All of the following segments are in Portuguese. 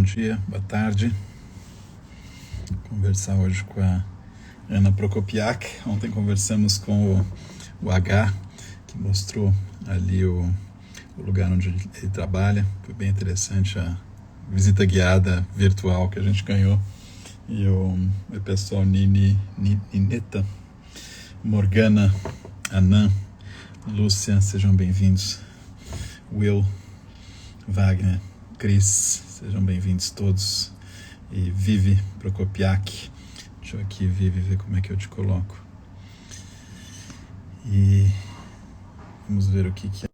dia, boa tarde. Vou conversar hoje com a Ana Prokopiak. Ontem conversamos com o H, que mostrou ali o lugar onde ele trabalha. Foi bem interessante a visita guiada virtual que a gente ganhou. E o pessoal Nineta, Morgana, Anan, Lúcia, sejam bem-vindos. Will, Wagner, Cris, sejam bem-vindos todos. E Vivi Prokopiak. Deixa eu aqui, Vivi, ver como é que eu te coloco. E vamos ver o que é.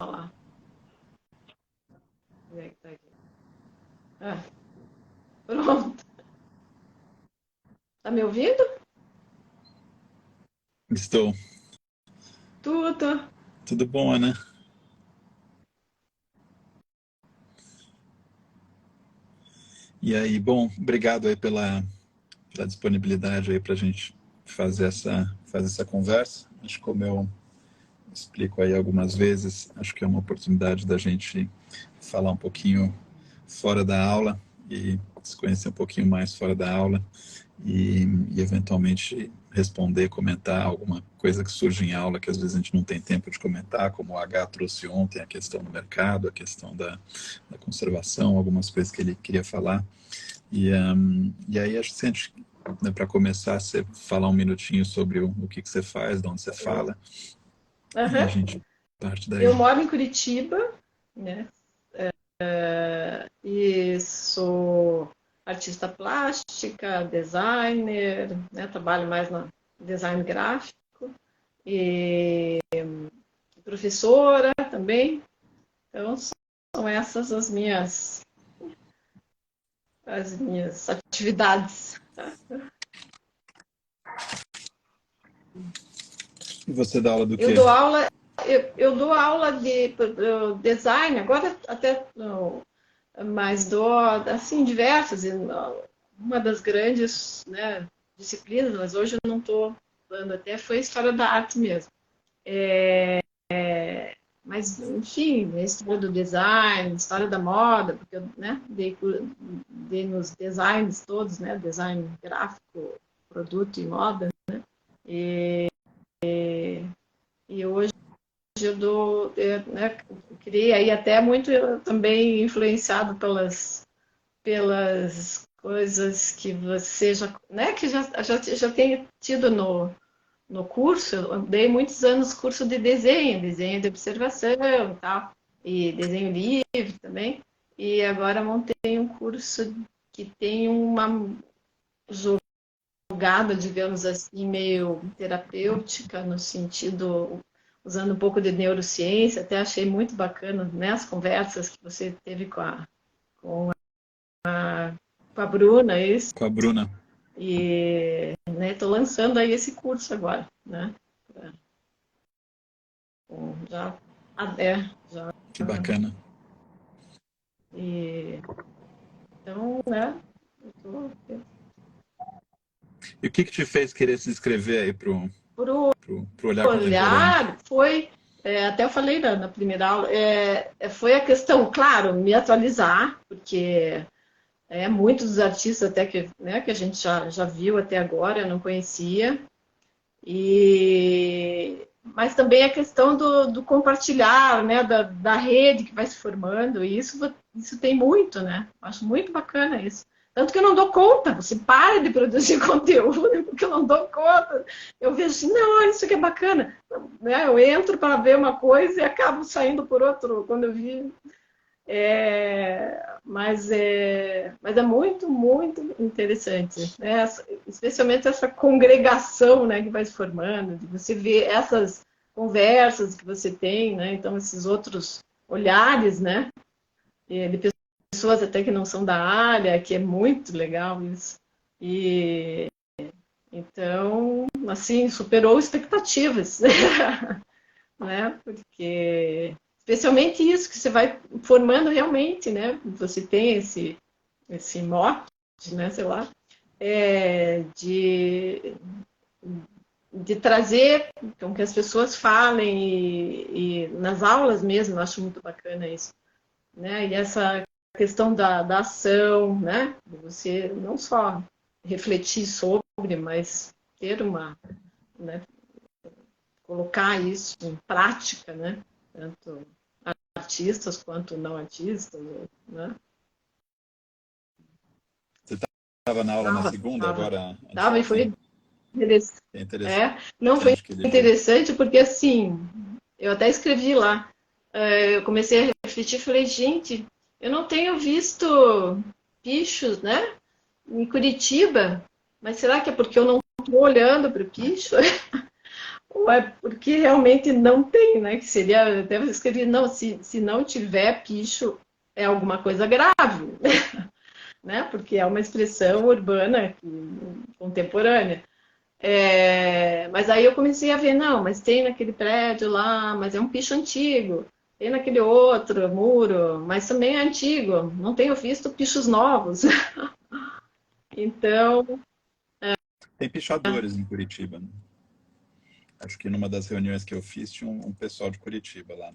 Olha lá. Como é que tá aqui? Pronto. Tá me ouvindo? Estou. Tudo. Tudo bom, Ana? E aí, bom, obrigado aí pela disponibilidade aí para a gente fazer essa conversa. Acho que como eu explico aí algumas vezes, acho que é uma oportunidade da gente falar um pouquinho fora da aula e se conhecer um pouquinho mais fora da aula e eventualmente responder, comentar alguma coisa que surge em aula que às vezes a gente não tem tempo de comentar, como o H trouxe ontem, a questão do mercado, a questão da conservação, algumas coisas que ele queria falar. E aí acho que se a gente, né, para começar, você falar um minutinho sobre o que você faz, de onde você fala, e a Aham. gente parte Eu daí. moro em Curitiba, né? E sou artista plástica, designer, né? Trabalho mais no design gráfico e professora também. Então são essas as minhas atividades. E você dá aula do Eu quê? dou aula, eu dou aula de design, agora até mas dou assim diversas, uma das grandes, né, disciplinas, mas hoje eu não estou dando até foi história da arte mesmo. Mas enfim, história do design, história da moda, porque eu, né, dei nos designs todos, né, design gráfico, produto e moda, e hoje eu dou, né, criei aí até muito também influenciado pelas coisas que você já, né, que já tem tido no curso. Eu dei muitos anos curso de desenho de observação e tal, e desenho livre também. E agora montei um curso que tem uma jogada, digamos assim, meio terapêutica, no sentido, usando um pouco de neurociência. Até achei muito bacana, né, as conversas que você teve com com a Bruna, isso. Com a Bruna. E estou lançando aí esse curso agora, né? Já, já. Que bacana. E, então, né? Eu tô, E o que te fez querer se inscrever aí por pro Olhar Contemporâneo? olhar, foi, até eu falei na primeira aula, foi a questão, claro, me atualizar, porque muitos dos artistas até que, né, que a gente já viu até agora, eu não conhecia. Mas também a questão do compartilhar, né, da rede que vai se formando, e isso tem muito, né? Acho muito bacana isso. Tanto que eu não dou conta, você para de produzir conteúdo, porque eu não dou conta. Eu vejo assim, não, isso aqui é bacana. Né? Eu entro para ver uma coisa e acabo saindo por outro, quando eu vi. Mas é muito, muito interessante, né? Especialmente essa congregação, né, que vai se formando, de você ver essas conversas que você tem, né? Então, esses outros olhares, né, de pessoas até que não são da área, que é muito legal isso. E então, assim, superou expectativas, né? Porque especialmente isso, que você vai formando realmente, né? Você tem esse mote, né? Sei lá, de trazer com que as pessoas falem e nas aulas mesmo, eu acho muito bacana isso, né? E essa questão da ação, né? De você não só refletir sobre, mas ter né? Colocar isso em prática, né? Tanto artistas quanto não artistas, né? Você estava na aula na Tava, segunda, tava, agora, tava e foi anteontem? interessante. É interessante Não foi que ele veio. interessante porque assim, eu até escrevi lá, eu comecei a refletir, falei, gente, eu não tenho visto pichos, né, em Curitiba, mas será que é porque eu não estou olhando para o picho? Ou é porque realmente não tem, né? Que seria, até eu escrevi, não, se não tiver picho, é alguma coisa grave, né? Porque é uma expressão urbana contemporânea. Mas aí eu comecei a ver, não, mas tem naquele prédio lá, mas é um picho antigo. Tem naquele outro muro, mas também é antigo. Não tenho visto pichos novos. Então, Tem pichadores em Curitiba, né? Acho que numa das reuniões que eu fiz tinha um pessoal de Curitiba lá.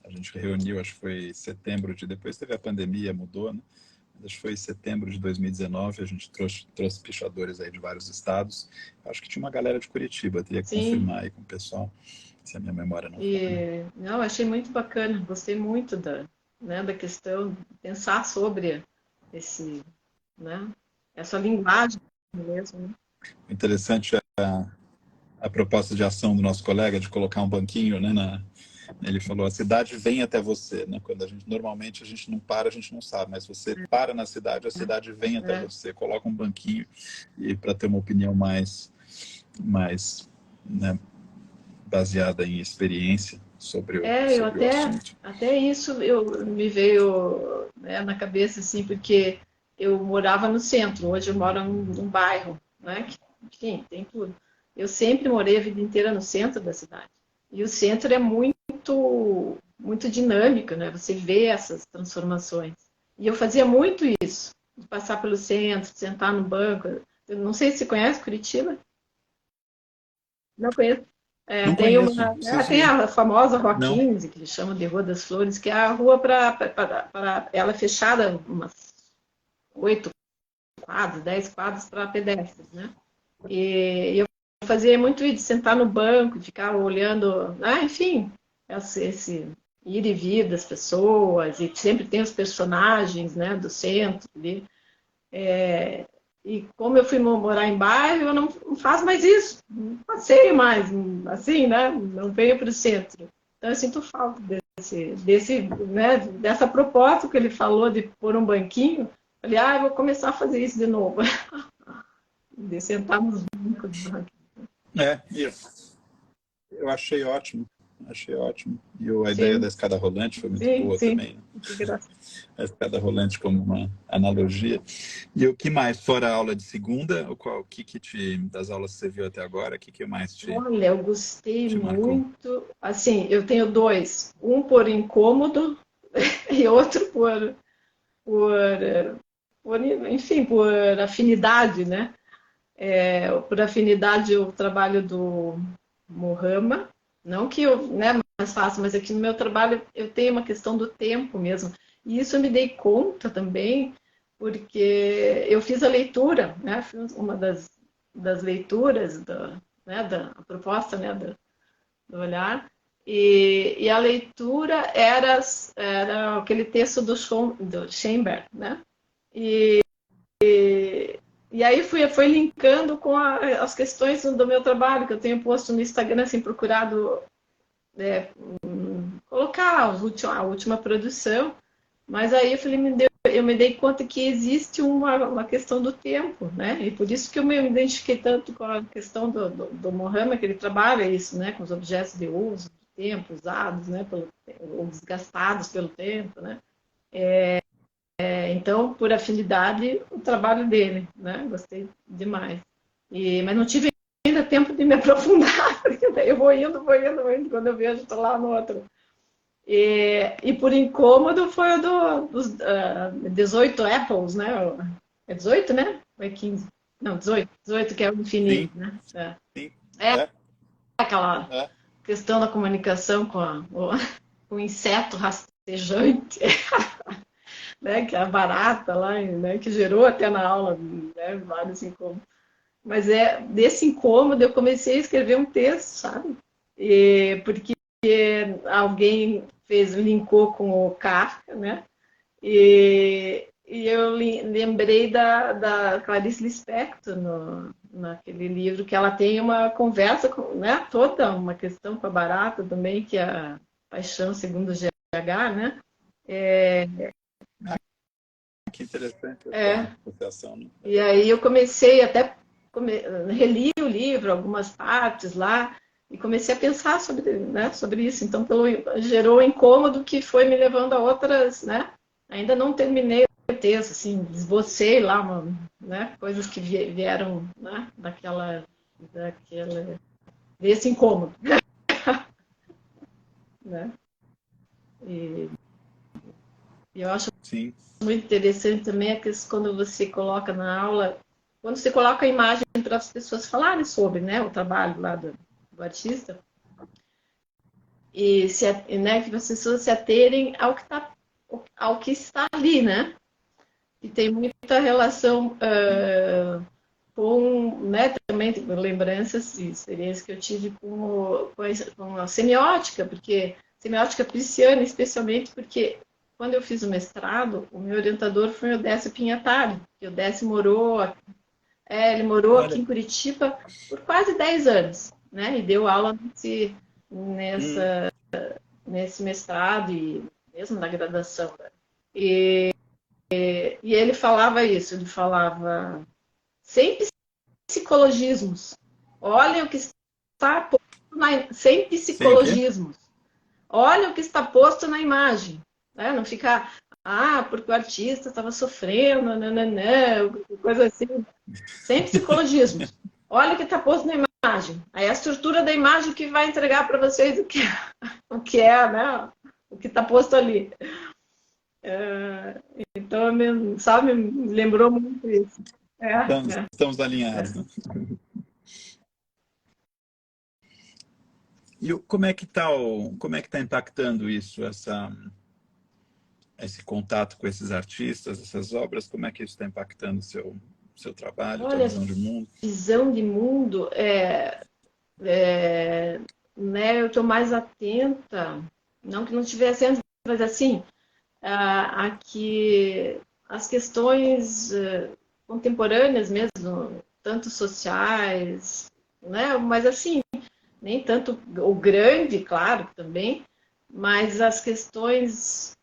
A gente reuniu, acho que foi em setembro de... Depois teve a pandemia, mudou, né? Acho que foi em setembro de 2019, a gente trouxe pichadores aí de vários estados. Acho que tinha uma galera de Curitiba, teria que sim, confirmar aí com o pessoal, se a minha memória não falha. não, achei muito bacana. Gostei muito né, da questão de pensar sobre esse, né, essa linguagem mesmo. Né? O interessante é a proposta de ação do nosso colega de colocar um banquinho, né, ele falou, a cidade vem até você, né? Quando normalmente a gente não para, a gente não sabe, mas você para na cidade, a cidade vem até É, você, coloca um banquinho e para ter uma opinião mais, né, baseada em experiência eu sobre o assunto. até isso me veio, né, na cabeça, assim, porque eu morava no centro, hoje eu moro num bairro, né, que, enfim, tem tudo. Eu sempre morei a vida inteira no centro da cidade. E o centro é muito dinâmico, né? Você vê essas transformações. E eu fazia muito isso, de passar pelo centro, sentar no banco. Eu não sei se você conhece Curitiba. Não conheço. Não conheço, preciso Tem ir. a famosa Rua Não. 15, que eles chamam de Rua das Flores, que é a rua para ela é fechada umas 8 quadras, 10 quadras para pedestres, né? E eu fazia muito isso, de sentar no banco, ficar olhando, enfim, esse ir e vir das pessoas, e sempre tem os personagens, né, do centro ali. E como eu fui morar em bairro, eu não faço mais isso, não passeio mais, assim, né? Não venho para o centro. Então eu sinto falta né, dessa proposta que ele falou de pôr um banquinho. Falei, eu vou começar a fazer isso de novo, de sentar nos bancos. É, eu achei ótimo, achei ótimo. E a ideia da Sim, escada rolante foi muito sim, boa sim. também, né? Que graça. A escada rolante como uma analogia. E o que mais, fora a aula de segunda, o das aulas que você viu até agora, o que mais Olha, eu gostei te marcou? muito. Assim, eu tenho dois. Um por incômodo e outro por, enfim, por afinidade, né? Por afinidade, o trabalho do Mohammed, não que eu, né, mais fácil, mas aqui no meu trabalho eu tenho uma questão do tempo mesmo. E isso eu me dei conta também, porque eu fiz a leitura, né? Fiz uma das leituras né, a proposta, né, do olhar. E a leitura era aquele texto do Schoenberg, né? E aí foi linkando com as questões do meu trabalho, que eu tenho posto no Instagram, assim, procurado colocar a última produção, mas aí eu falei, eu me dei conta que existe uma questão do tempo, né? E por isso que eu me identifiquei tanto com a questão do Mohammed, que ele trabalha isso, né? Com os objetos de uso, do tempo, usados, né? Ou desgastados pelo tempo, né? Então, por afinidade, o trabalho dele, né? Gostei demais. Mas não tive ainda tempo de me aprofundar, porque daí eu vou indo, quando eu vejo, estou lá no outro. E por incômodo foi o dos 18 apples, né? É 18, né? Ou é 15? Não, 18. 18 que é o Sim, infinito, né? sim. É É, aquela é. questão da comunicação com o inseto rastejante, né? Que é a barata lá, né? Que gerou até na aula, né? Vários incômodos. Mas desse incômodo eu comecei a escrever um texto, sabe? Porque alguém linkou com o Kafka, né? E eu lembrei da Clarice Lispector naquele livro, que ela tem uma conversa, né? Toda uma questão com a barata também, que é a Paixão segundo GH, né? Ah, que interessante essa É, associação, né? É e aí verdade. eu comecei até reli o livro, algumas partes lá, e comecei a pensar sobre, né, sobre isso. Então, gerou um incômodo que foi me levando a outras, né? Ainda não terminei o texto, assim, esbocei lá né, coisas que vieram, né, desse incômodo, né? E, e eu acho Sim. muito interessante também quando você coloca na aula, quando você coloca a imagem para as pessoas falarem sobre, né, o trabalho lá do artista, né, que as pessoas se aterem ao que está ali, né? E tem muita relação Sim. com, né, também lembranças e experiências que eu tive com a semiótica, porque semiótica pisciana, especialmente porque quando eu fiz o mestrado, o meu orientador foi o Décio Pinhatari, que o Décio ele morou aqui Olha. em Curitiba por quase 10 anos, né? E deu aula Hum, nesse mestrado e mesmo na graduação. Né? E ele falava isso, ele falava sem psicologismos. Olha o que está posto sem sem o quê? psicologismos. Olha o que está posto na imagem. Né? Não ficar, porque o artista estava sofrendo, nananã, coisa assim. Sem psicologismos. Olha o que está posto na imagem. Aí a estrutura da imagem que vai entregar para vocês o que é, né? O que está posto ali. Então, sabe, me lembrou muito isso. É, Estamos alinhados, é. né? E como é que tá impactando isso, esse contato com esses artistas, essas obras, como é que isso está impactando o seu trabalho, tua Olha, visão de mundo? visão de mundo, né, eu estou mais atenta, não que não estivesse antes, mas assim, aqui as questões contemporâneas mesmo, tanto sociais, né, mas assim, nem tanto o grande, claro, também, mas as questões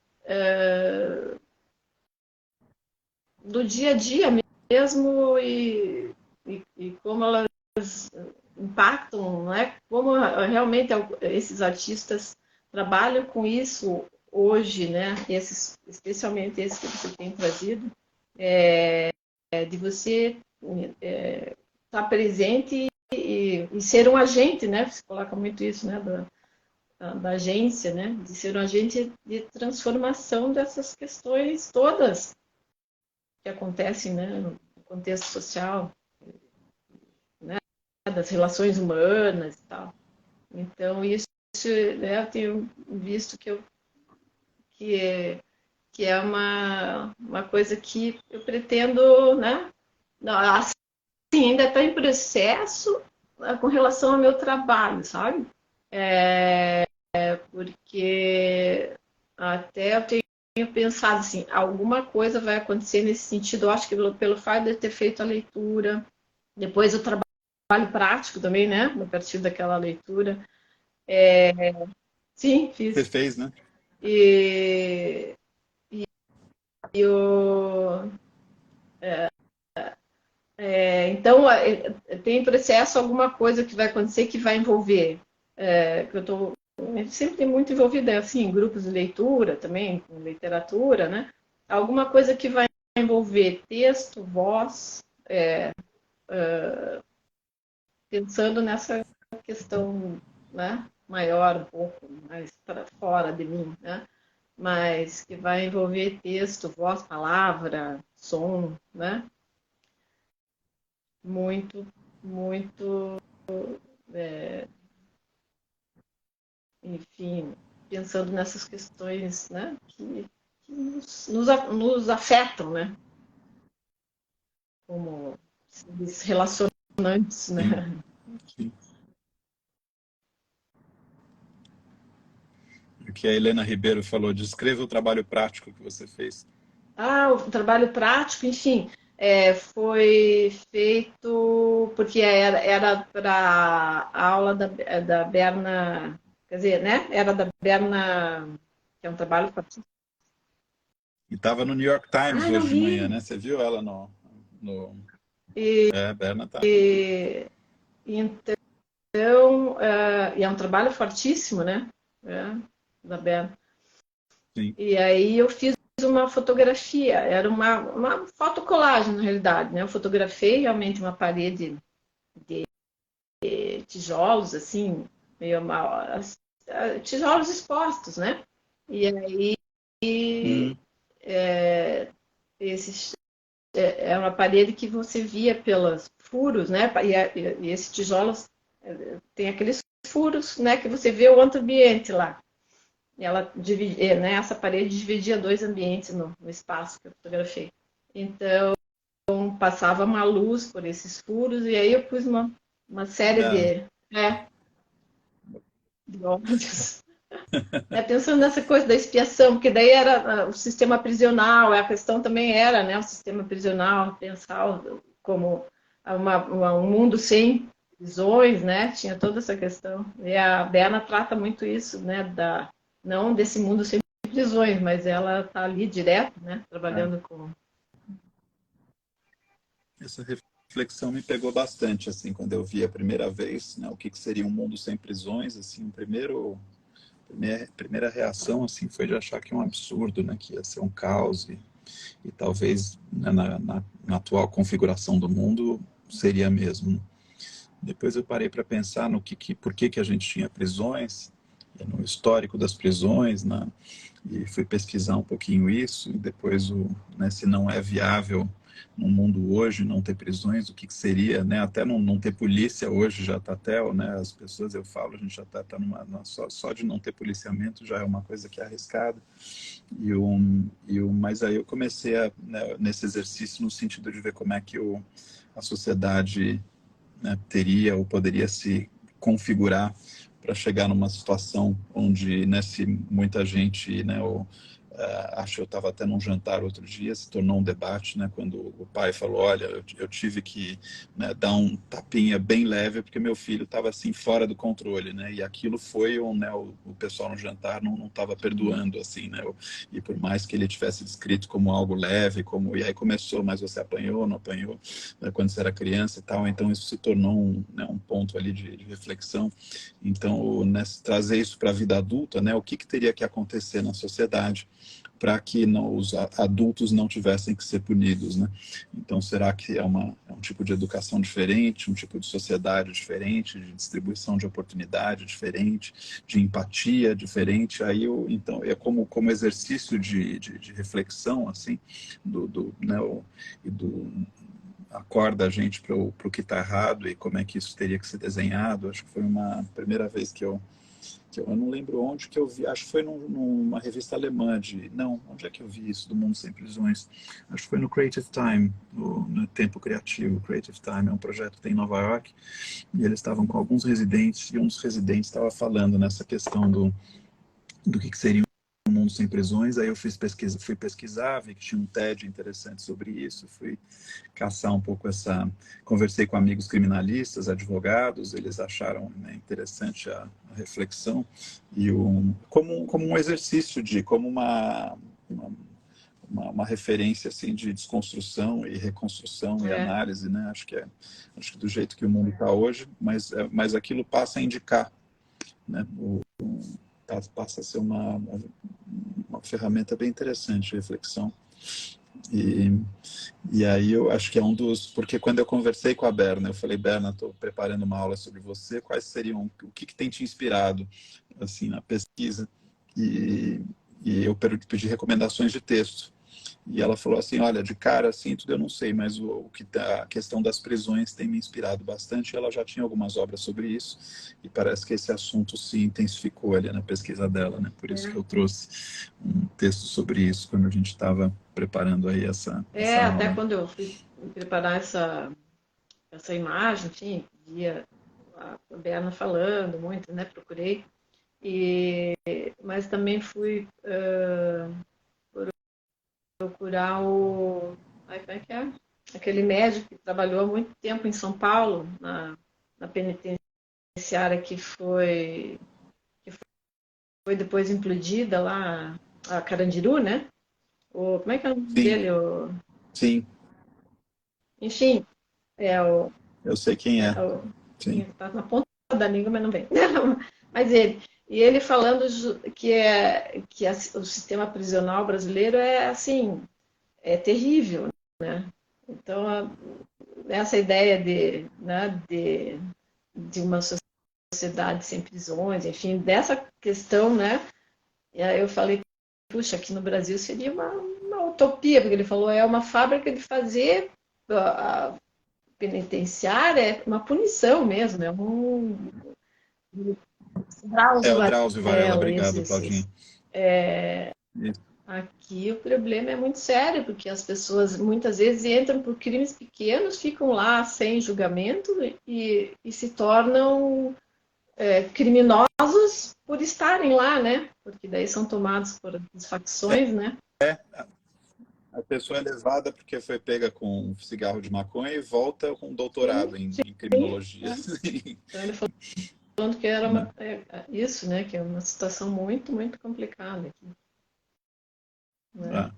do dia a dia mesmo e como elas impactam, né? Como realmente esses artistas trabalham com isso hoje, né? Especialmente esses que você tem trazido, de você estar presente e ser um agente, né? Você coloca muito isso, né? Da agência, né? De ser um agente de transformação dessas questões todas que acontecem, né? No contexto social, né? Das relações humanas e tal. Então, isso, né, eu tenho visto que, é, que é uma coisa que eu pretendo, né? Não, assim, ainda está em processo com relação ao meu trabalho, sabe? Porque até eu tenho pensado assim, alguma coisa vai acontecer nesse sentido. Eu acho que pelo fato de eu ter feito a leitura, depois o trabalho prático também, né? A partir daquela leitura. Sim, Você fiz. fez, né? E, o, então, tem processo, alguma coisa que vai acontecer que vai envolver, que eu estou sempre muito envolvida assim, em grupos de leitura também, com literatura, né? Alguma coisa que vai envolver texto, voz, pensando nessa questão, né? maior, um pouco mais para fora de mim, né? Mas que vai envolver texto, voz, palavra, som, né? Muito, muito, enfim, pensando nessas questões, né? Que nos afetam, né? Como seres relacionantes, né? Sim, sim. O que a Helena Ribeiro falou, descreva o trabalho prático que você fez. Ah, o trabalho prático, enfim, foi feito porque era para a aula da Berna, quer dizer, né? Era da Berna, que é um trabalho prático. E estava no New York Times Ah, não hoje de manhã, vi! né? Você viu ela no... E, Berna tá. e então, e é um trabalho fortíssimo, né? É, da Berna. Sim. E aí eu fiz uma fotografia, era uma fotocolagem, na realidade, né? Eu fotografei realmente uma parede de tijolos, assim, meio mal, tijolos expostos, né? E aí Hum, esses, é uma parede que você via pelos furos, né? E esses tijolos tem aqueles furos, né? Que você vê o outro ambiente lá. E ela dividia, né? Essa parede dividia dois ambientes no espaço que eu fotografei. Então passava uma luz por esses furos e aí eu pus uma série é, de óculos. Pensando nessa coisa da expiação, porque daí era o sistema prisional, a questão também era, né, o sistema prisional, pensar como um mundo sem prisões, né, tinha toda essa questão. E a Berna trata muito isso, né, não desse mundo sem prisões, mas ela está ali direto, né, é. trabalhando com... Essa reflexão me pegou bastante, assim, quando eu vi a primeira vez, né, o que seria um mundo sem prisões, assim, primeira reação, assim, foi de achar que é um absurdo, né, que ia ser um caos e talvez, né, na atual configuração do mundo seria mesmo. Depois eu parei para pensar no por que a gente tinha prisões, no histórico das prisões, e fui pesquisar um pouquinho isso, e depois, né, se não é viável no mundo hoje não ter prisões, o que seria, né, até não ter polícia hoje já está até, né, as pessoas, eu falo, a gente já está só de não ter policiamento já é uma coisa que é arriscada, mas aí eu comecei né, nesse exercício no sentido de ver como é que a sociedade, né, teria ou poderia se configurar para chegar numa situação onde, né, se muita gente, né, acho que eu estava até num jantar outro dia, se tornou um debate, né, quando o pai falou, olha, eu tive que, né, dar um tapinha bem leve porque meu filho estava assim fora do controle, né, e aquilo foi né, o pessoal no jantar não estava perdoando, assim, né, e por mais que ele tivesse descrito como algo leve, e aí começou, mas você apanhou, não apanhou, né, quando você era criança e tal, então isso se tornou né, um ponto ali de reflexão. Então, né, trazer isso para a vida adulta, né, o que teria que acontecer na sociedade para que os adultos não tivessem que ser punidos, né? Então, será que é um tipo de educação diferente, um tipo de sociedade diferente, de distribuição de oportunidade diferente, de empatia diferente? Aí, então, é como exercício de reflexão, assim, né, e acorda a gente para o que está errado e como é que isso teria que ser desenhado. Acho que foi uma primeira vez que eu não lembro onde que eu vi, acho que foi numa revista alemã não, onde é que eu vi isso, do Mundo Sem Prisões? Acho que foi no Creative Time, no Tempo Criativo. Creative Time é um projeto que tem em Nova York, e eles estavam com alguns residentes, e um dos residentes estava falando nessa questão do que seria um mundo sem prisões. Aí eu fui pesquisar, vi que tinha um TED interessante sobre isso, fui caçar um pouco conversei com amigos criminalistas, advogados, eles acharam, né, interessante a reflexão e como um exercício como uma referência assim de desconstrução e reconstrução e É, análise, né? Acho que do jeito que o mundo está hoje, mas aquilo passa a indicar, né? Passa a ser uma ferramenta bem interessante de reflexão. E, e aí eu acho que é um dos... Porque quando eu conversei com a Berna, eu falei, Berna, estou preparando uma aula sobre você, quais seriam... O que tem te inspirado, assim, na pesquisa? E, e eu pedi recomendações de texto. E ela falou assim, olha, de cara, assim, tudo eu não sei, mas o que a questão das prisões tem me inspirado bastante. Ela já tinha algumas obras sobre isso, e parece que esse assunto se intensificou ali na pesquisa dela, né? Por isso que eu trouxe um texto sobre isso, quando a gente estava preparando aí essa Até aula. quando eu fui preparar essa imagem, enfim, via a Berna falando muito, né? Procurei. Mas também fui procurar como é que é? Aquele médico que trabalhou há muito tempo em São Paulo, na penitenciária que foi depois implodida lá, a Carandiru, né? Como é que é o nome Sim, dele? sim, Enfim, é o, eu sei quem é. Sim, tá na ponta da língua, mas não vem. Mas ele falando que o sistema prisional brasileiro é assim, é terrível, né? Então, essa ideia de uma sociedade sem prisões, enfim, dessa questão, né? E aí eu falei, puxa, aqui no Brasil seria uma utopia, porque ele falou, é uma fábrica de fazer a penitenciária, é uma punição mesmo, é um é Drauzio o Drauzio Varela, Varela, isso, obrigado, isso, Claudinha. isso. Aqui o problema é muito sério, porque as pessoas muitas vezes entram por crimes pequenos, ficam lá sem julgamento e se tornam criminosos por estarem lá, né? Porque daí são tomados por as facções, né? A pessoa é levada porque foi pega com um cigarro de maconha e volta com um Sim, doutorado em sim. criminologia. Né? Então ele falando que era Né? isso, né? Que é uma situação muito, muito complicada aqui, né? Ah.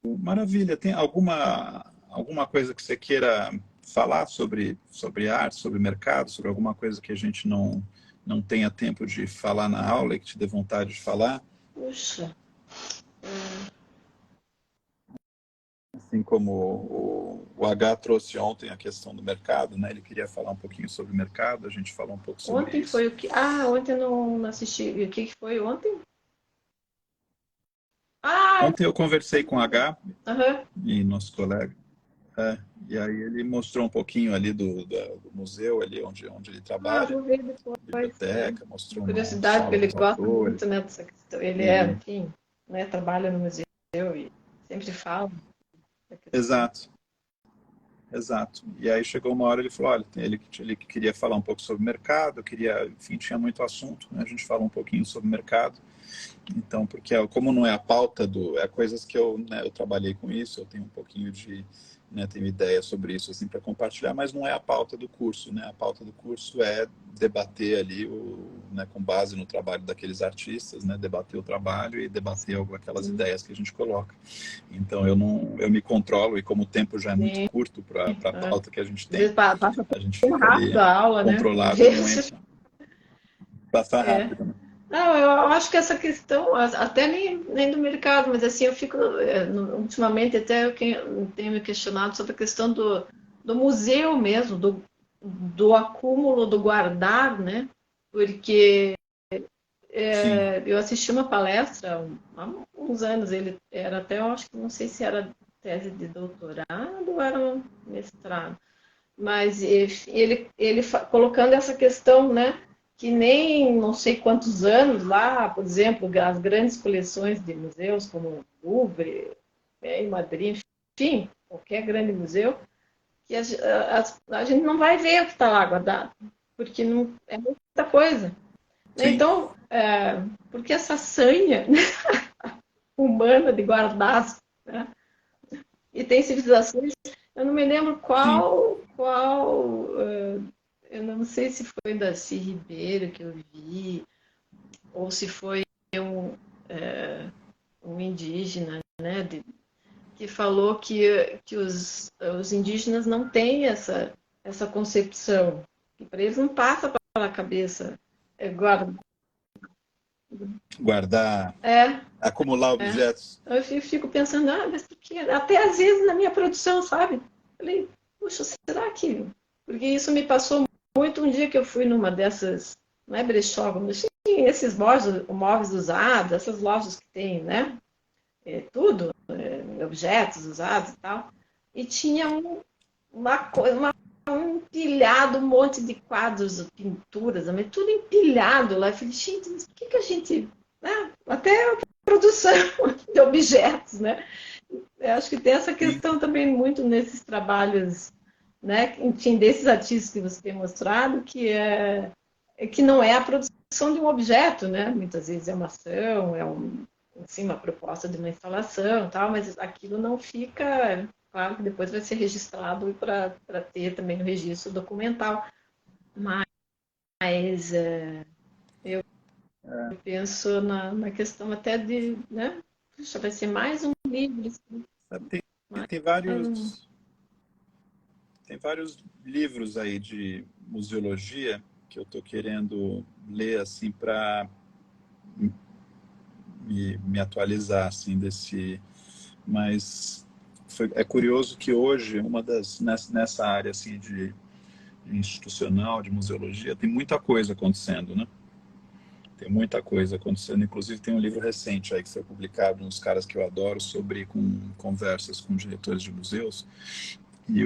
Maravilha, tem alguma coisa que você queira falar sobre arte, sobre mercado, sobre alguma coisa que a gente não tenha tempo de falar na aula e que te dê vontade de falar? Puxa, Assim como o H trouxe ontem a questão do mercado, né? Ele queria falar um pouquinho sobre o mercado, a gente falou um pouco sobre ontem isso. foi o que? Ah, ontem eu não assisti. E o que foi ontem? Ah, Ontem eu conversei com o H aham. e nosso colega, e aí ele mostrou um pouquinho ali do museu, ali onde ele Ah, trabalha, vou ver depois. biblioteca, De mostrou uma curiosidade, porque sala ele dos gosta atores. muito, né, dessa questão. Ele E, enfim, né, trabalha no museu e sempre fala da questão. exato, exato. E aí chegou uma hora ele falou, olha, ele queria falar um pouco sobre o mercado, queria, enfim, tinha muito assunto, né? A gente falou um pouquinho sobre o mercado. Então, porque como não é a pauta é coisas que eu trabalhei com isso, eu tenho um pouquinho de, né, tenho ideia sobre isso assim para compartilhar, mas não é a pauta do curso, né? A pauta do curso é debater ali né, com base no trabalho daqueles artistas, né, debater o trabalho e debater aquelas Sim, ideias que a gente coloca. Então eu me controlo e como o tempo já é muito sim. curto para a É. pauta que a gente Às tem, vezes passa a gente tão fica ali rápido a aula, né? Às controlado e não vezes. entra. Passa É. rápido, né? Não, eu acho que essa questão, até nem do mercado, mas assim, eu fico, ultimamente até eu tenho me questionado sobre a questão do museu mesmo, do acúmulo, do guardar, né? Porque Sim, eu assisti uma palestra há uns anos, ele era até, eu acho que não sei se era tese de doutorado ou era um mestrado, mas colocando essa questão, né, que nem não sei quantos anos lá, por exemplo, as grandes coleções de museus como o Louvre, em Madrid, enfim, qualquer grande museu, que a gente não vai ver o que está lá guardado, porque não é muita coisa. sim, Então, porque essa sanha, né, humana de guardar, né? E tem civilizações, eu não me lembro sim. eu não sei se foi Darcy Ribeiro que eu vi, ou se foi um indígena, né, que falou que os indígenas não têm essa concepção, que para eles não passa pela cabeça guardar guardar, É, acumular é. objetos. Eu fico pensando, mas por quê? Até às vezes na minha produção, sabe? Falei, puxa, será que... Porque isso me passou muito um dia que eu fui numa dessas, não é brechó, mas tinha esses móveis usados, essas lojas que tem, né? Tudo, objetos usados e tal. E tinha um empilhado, um monte de quadros, pinturas, mas tudo empilhado lá. Eu falei, gente, mas por que a gente... Né? Até a produção de objetos, né? Eu acho que tem essa Sim, questão também muito nesses trabalhos, né? Enfim, desses artistas que você tem mostrado, que não é a produção de um objeto, né? Muitas vezes é uma ação, assim, uma proposta de uma instalação, tal, mas aquilo não fica, claro que depois vai ser registrado para ter também no registro documental, mas eu penso na questão até de, né? Puxa, vai ser mais um livro, sabe, tem, mais tem um... tem vários livros aí de museologia que eu estou querendo ler assim para me atualizar assim desse, mas é curioso que hoje nessa área assim de institucional, de museologia, tem muita coisa acontecendo, né? Tem muita coisa acontecendo. Inclusive tem um livro recente aí que foi publicado, uns caras que eu adoro, sobre com conversas com diretores de museus. E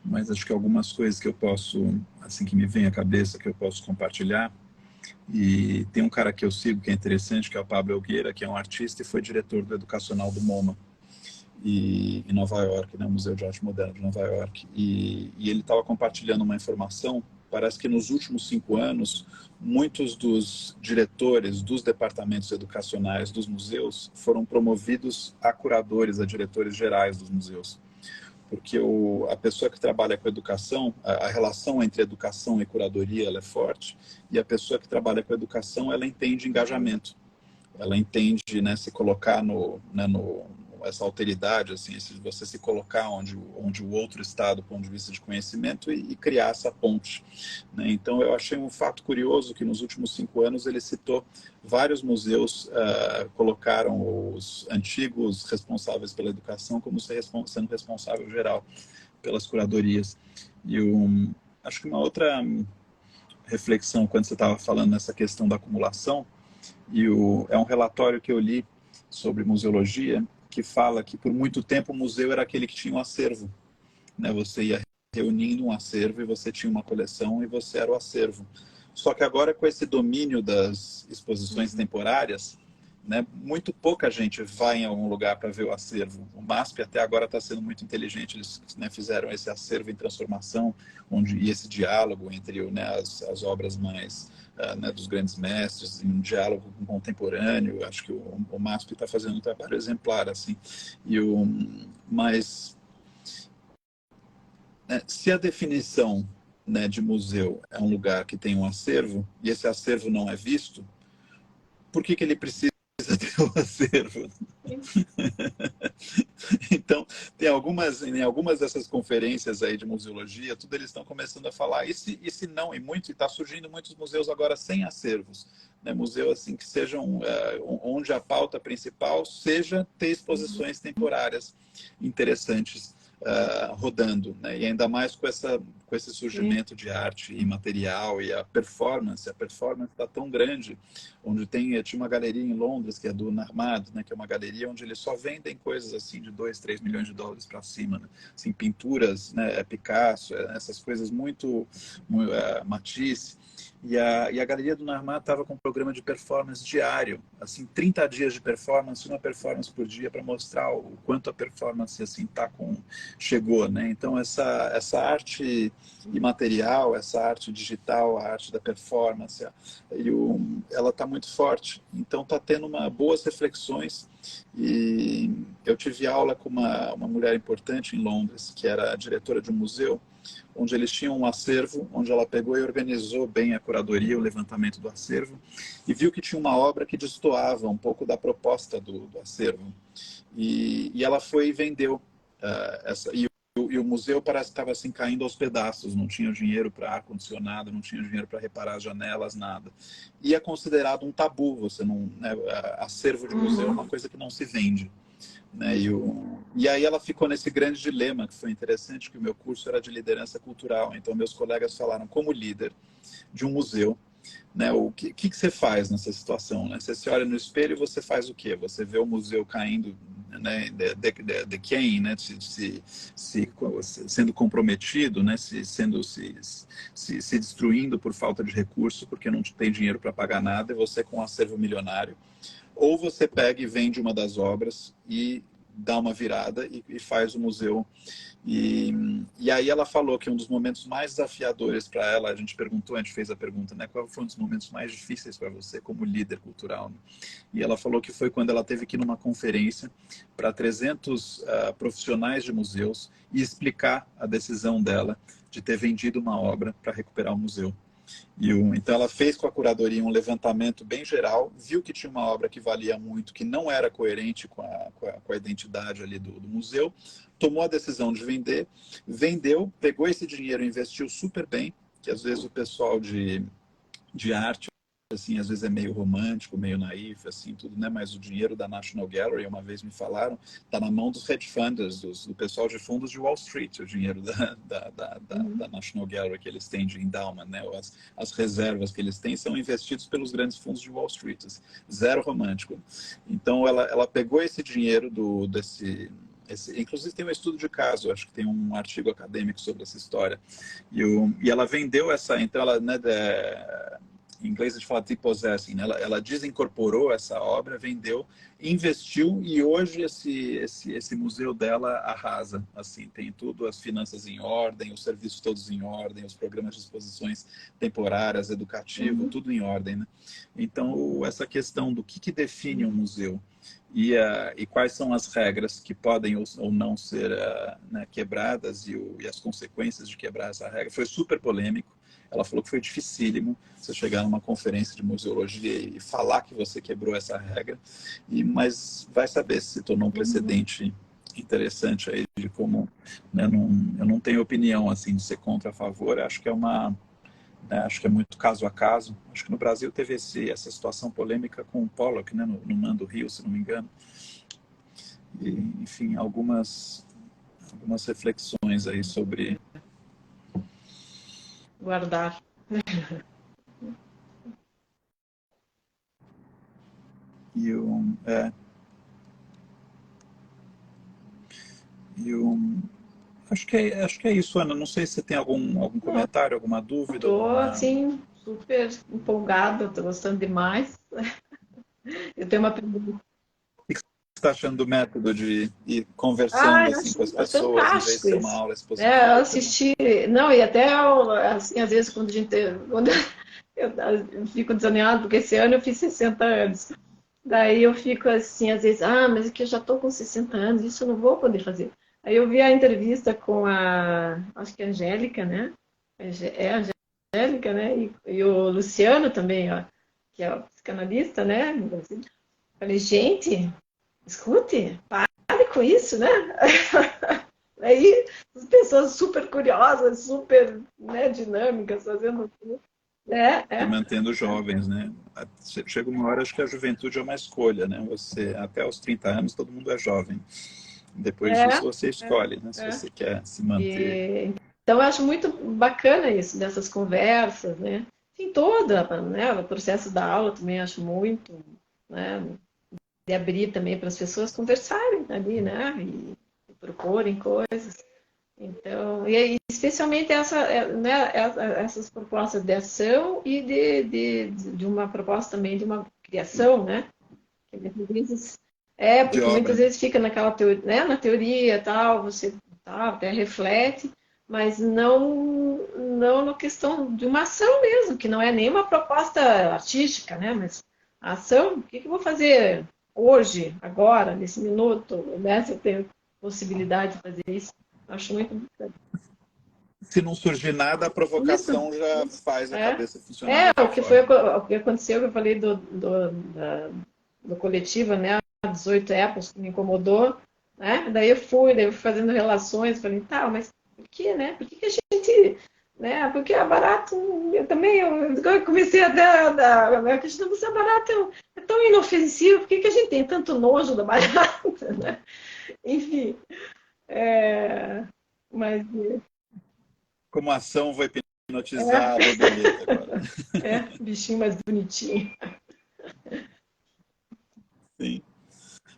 mas acho que algumas coisas que eu posso, assim que me vem à cabeça, que eu posso compartilhar. E tem um cara que eu sigo que é interessante, que é o Pablo Elgueira, que é um artista e foi diretor do Educacional do MoMA em Nova York, né, o Museu de Arte Moderna de Nova York. E ele estava compartilhando uma informação. Parece que nos últimos 5 anos, muitos dos diretores dos departamentos educacionais dos museus foram promovidos a curadores, a diretores gerais dos museus. Porque a pessoa que trabalha com educação, a relação entre educação e curadoria ela é forte, e a pessoa que trabalha com educação, ela entende engajamento. Ela entende, né, se colocar essa alteridade, assim, você se colocar onde o outro está do ponto de vista de conhecimento e criar essa ponte, né? Então eu achei um fato curioso que nos últimos 5 anos ele citou vários museus colocaram os antigos responsáveis pela educação como sendo responsável geral pelas curadorias. E acho que uma outra reflexão quando você estava falando nessa questão da acumulação, é um relatório que eu li sobre museologia que fala que por muito tempo o museu era aquele que tinha um acervo, né? Você ia reunindo um acervo e você tinha uma coleção e você era o acervo. Só que agora com esse domínio das exposições temporárias, né, muito pouca gente vai em algum lugar para ver o acervo. O MASP até agora está sendo muito inteligente, eles, né, fizeram esse acervo em transformação, e esse diálogo entre, né, as obras mais né, dos grandes mestres, em um diálogo com o contemporâneo. Acho que o MASP está fazendo um trabalho exemplar, assim. Mas né, se a definição, né, de museu é um lugar que tem um acervo, e esse acervo não é visto, por que ele precisa ter um acervo? Então, em algumas dessas conferências aí de museologia, tudo eles estão começando a falar, e se não, e está surgindo muitos museus agora sem acervos, né? Museu assim que sejam, onde a pauta principal seja ter exposições temporárias interessantes rodando, né? E ainda mais com esse surgimento de arte imaterial e a performance está tão grande, onde tinha uma galeria em Londres, que é do Narmad, né, que é uma galeria onde eles só vendem coisas assim de 2, 3 milhões de dólares para cima, né? Assim, pinturas, né, Picasso, essas coisas muito Matisse. E a galeria do Narmad estava com um programa de performance diário, assim, 30 dias de performance, uma performance por dia, para mostrar o quanto a performance assim chegou, né? Então essa arte imaterial, essa arte digital, a arte da performance, ela está muito forte. Então está tendo boas reflexões. E eu tive aula com uma mulher importante em Londres, que era a diretora de um museu, onde eles tinham um acervo, onde ela pegou e organizou bem a curadoria, o levantamento do acervo, e viu que tinha uma obra que destoava um pouco da proposta do acervo. E ela foi e vendeu essa. e o museu parece que estava assim caindo aos pedaços, não tinha dinheiro para ar-condicionado, não tinha dinheiro para reparar as janelas, nada. E é considerado um tabu, você não, né, acervo de museu é uma coisa que não se vende. Né? E aí ela ficou nesse grande dilema, que foi interessante, que o meu curso era de liderança cultural, então meus colegas falaram, como líder de um museu, né, o que você faz nessa situação? Né? Você se olha no espelho e você faz o quê? Você vê o museu caindo, né, decaying, né, sendo comprometido, né, se destruindo por falta de recurso, porque não tem dinheiro para pagar nada, e você com um acervo milionário. Ou você pega e vende uma das obras e dá uma virada e faz o museu. E aí ela falou que um dos momentos mais desafiadores para ela, a gente fez a pergunta, né, qual foi um dos momentos mais difíceis para você como líder cultural? Né? E ela falou que foi quando ela teve que ir numa conferência para 300 profissionais de museus e explicar a decisão dela de ter vendido uma obra para recuperar o museu. Então ela fez com a curadoria um levantamento bem geral, viu que tinha uma obra que valia muito, que não era coerente com a identidade ali do museu, tomou a decisão de vender, vendeu, pegou esse dinheiro e investiu super bem, que às vezes o pessoal de arte, assim, às vezes é meio romântico, meio naif, assim, tudo, né? Mas o dinheiro da National Gallery, uma vez me falaram, está na mão dos hedge funders, do pessoal de fundos de Wall Street, o dinheiro da National Gallery que eles têm de endowment, né? As reservas que eles têm são investidos pelos grandes fundos de Wall Street, assim, zero romântico. Então, ela pegou esse dinheiro inclusive tem um estudo de caso, acho que tem um artigo acadêmico sobre essa história. E ela vendeu então ela, né, em inglês a gente fala depossessing, né? Ela desincorporou essa obra, vendeu, investiu e hoje esse museu dela arrasa. Assim, tem tudo, as finanças em ordem, os serviços todos em ordem, os programas de exposições temporárias, educativo, tudo em ordem. Né? Então, essa questão do que define um museu e quais são as regras que podem ou não ser né, quebradas e as consequências de quebrar essa regra, foi super polêmico. Ela falou que foi dificílimo você chegar numa conferência de museologia e falar que você quebrou essa regra, mas vai saber se tornou um precedente interessante aí de como, né, eu não tenho opinião assim de ser contra a favor, acho que acho que é muito caso a caso. Acho que no Brasil teve essa situação polêmica com o Pollock, né, no Nando Rio, se não me engano. E, enfim, algumas reflexões aí sobre Guardar. Acho que é isso, Ana. Não sei se você tem algum comentário, alguma dúvida. Estou, assim, super empolgada, estou gostando demais. Eu tenho uma pergunta. O que você está achando do método de ir conversando assim, com as pessoas, em vez de Fantástico ser uma isso. aula É, expositiva? eu assisti, não, e até, assim, às vezes, quando eu fico desanimada, porque esse ano eu fiz 60 anos. Daí eu fico assim, às vezes, mas é que eu já estou com 60 anos, isso eu não vou poder fazer. Aí eu vi a entrevista com acho que é a Angélica, né? É a Angélica, né? E o Luciano também, ó, que é o psicanalista, né? Falei, gente, escute, pare com isso, né? Aí as pessoas super curiosas, super, né, dinâmicas, fazendo tudo. E mantendo jovens, né? Chega uma hora, acho que a juventude é uma escolha, né? Você, até os 30 anos, todo mundo é jovem. Depois disso, você escolhe, né? Se você quer se manter. Então, eu acho muito bacana isso, dessas conversas, né? Enfim, né, o processo da aula também acho muito, né? De abrir também para as pessoas conversarem ali, né? E proporem coisas. Então, e aí, especialmente né, essas propostas de ação e de uma proposta também de uma criação, né? Que muitas vezes De porque obra, muitas né? vezes fica naquela teoria, né, na teoria tal, você até reflete, mas não na questão de uma ação mesmo, que não é nem uma proposta artística, né? Mas a ação, o que eu vou fazer hoje, agora, nesse minuto, né? Se eu tenho possibilidade de fazer isso, acho muito importante. Se não surgir nada, a Isso, provocação já faz a cabeça funcionar de o outra que foi forma. o que aconteceu, que eu falei do coletivo, né? 18 épocas que me incomodou. né? Daí eu fui fazendo relações, falei, tá, mas por que, né? Por que que a gente, né? Porque é barato, eu também, eu comecei a dar, a questão do ser barato é tão inofensivo, por que que a gente tem tanto nojo da barata, né? Enfim, mas Como a ação vai hipnotizar a borboleta agora. bichinho mais bonitinho. Sim.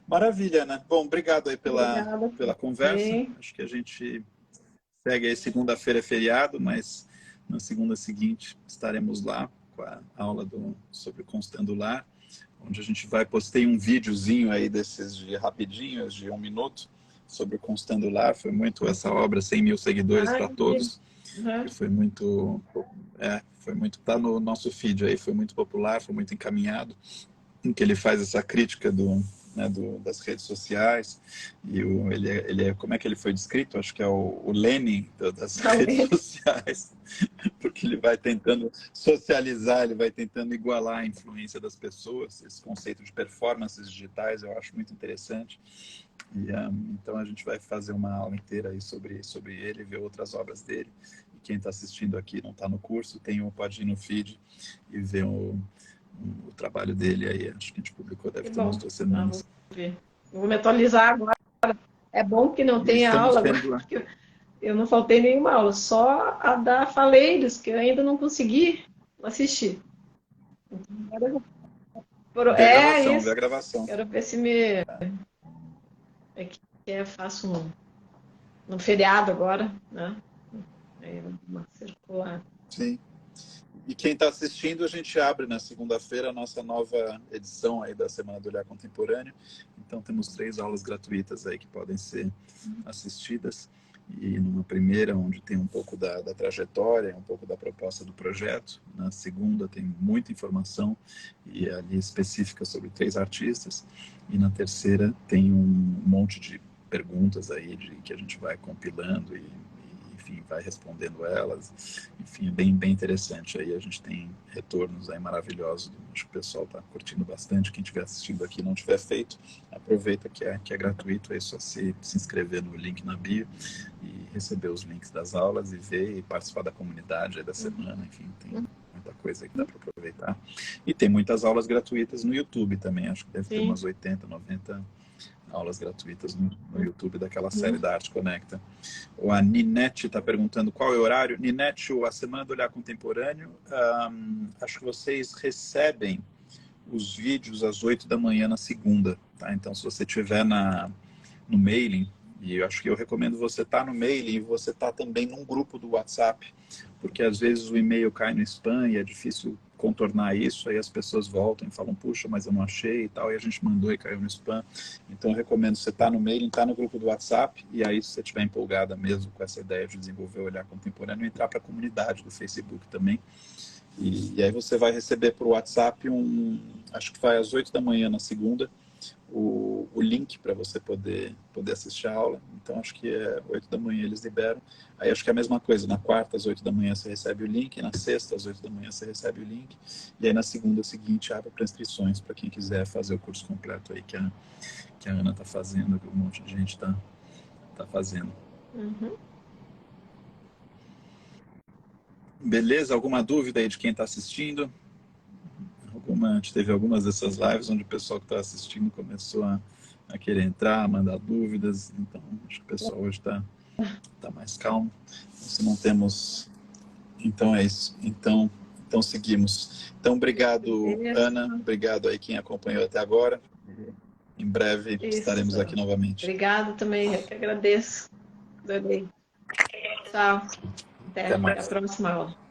Maravilha, Ana. Bom, obrigado aí Obrigada pela conversa. também. Acho que a gente segue aí, segunda-feira é feriado, mas na segunda seguinte estaremos lá com a aula sobre constandular, onde a gente postei um videozinho aí desses de rapidinhos, de 1 minuto, sobre o constandular. Foi muito essa obra, 100 mil seguidores para todos. Uhum. Foi muito, tá no nosso feed aí, foi muito popular, foi muito encaminhado, em que ele faz essa crítica das redes sociais, e como é que ele foi descrito? Acho que é o Lenin das redes sociais, porque ele vai tentando socializar, ele vai tentando igualar a influência das pessoas. Esse conceito de performances digitais eu acho muito interessante. E, então a gente vai fazer uma aula inteira aí sobre ele, ver outras obras dele. E quem está assistindo aqui não está no curso, pode ir no feed e ver o trabalho dele aí. Acho que a gente publicou, deve ter umas 2 semanas. Vou me atualizar agora. É bom que não tenha aula agora, porque eu não faltei nenhuma aula, só a da Faleiros, que eu ainda não consegui assistir. Ver a gravação. Quero ver se me... É que eu faço um feriado agora, né? Aí uma circular. Sim. E quem está assistindo, a gente abre na segunda-feira a nossa nova edição aí da Semana do Olhar Contemporâneo. Então temos 3 aulas gratuitas aí que podem ser assistidas. E numa primeira, onde tem um pouco da trajetória, um pouco da proposta do projeto. Na segunda tem muita informação e ali específica sobre 3 artistas. E na terceira tem um monte de perguntas aí que a gente vai compilando e enfim, vai respondendo elas. Enfim, é bem interessante. Aí a gente tem retornos aí maravilhosos. Acho que o pessoal está curtindo bastante. Quem estiver assistindo aqui e não tiver feito, aproveita que é gratuito. É só se inscrever no link na bio e receber os links das aulas e ver e participar da comunidade aí da semana. Enfim, tem muita coisa que dá para aproveitar. E tem muitas aulas gratuitas no YouTube também. Acho que deve ter umas 80, 90 aulas gratuitas no YouTube daquela série da Arte Conecta. A Ninete está perguntando qual é o horário. Ninete, a Semana do Olhar Contemporâneo, acho que vocês recebem os vídeos às 8 da manhã na segunda. Tá? Então, se você estiver no mailing, e eu acho que eu recomendo você estar no mailing e você estar também num grupo do WhatsApp, porque às vezes o e-mail cai no spam e é difícil contornar isso, aí as pessoas voltam e falam, puxa, mas eu não achei e tal, e a gente mandou e caiu no spam. Então eu recomendo você estar no mailing, estar no grupo do WhatsApp, e aí se você estiver empolgada mesmo com essa ideia de desenvolver o Olhar Contemporâneo, entrar para a comunidade do Facebook também. E aí você vai receber por WhatsApp acho que vai às 8 da manhã na segunda, o link para você poder assistir a aula. Então acho que 8 da manhã eles liberam. Aí acho que é a mesma coisa, na quarta às 8 da manhã você recebe o link, na sexta às 8 da manhã você recebe o link, e aí na segunda seguinte abre para inscrições para quem quiser fazer o curso completo aí que a Ana está fazendo, que um monte de gente está fazendo. Beleza? Alguma dúvida aí de quem está assistindo? A gente teve algumas dessas lives onde o pessoal que está assistindo começou a querer entrar, a mandar dúvidas. Então, acho que o pessoal hoje está mais calmo. Se não temos... Então, é isso. Então seguimos. Então, obrigado, Ana. Obrigado aí quem acompanhou até agora. Em breve estaremos aqui novamente. Obrigado também. Eu que agradeço. Adorei. Tchau. Até a próxima aula.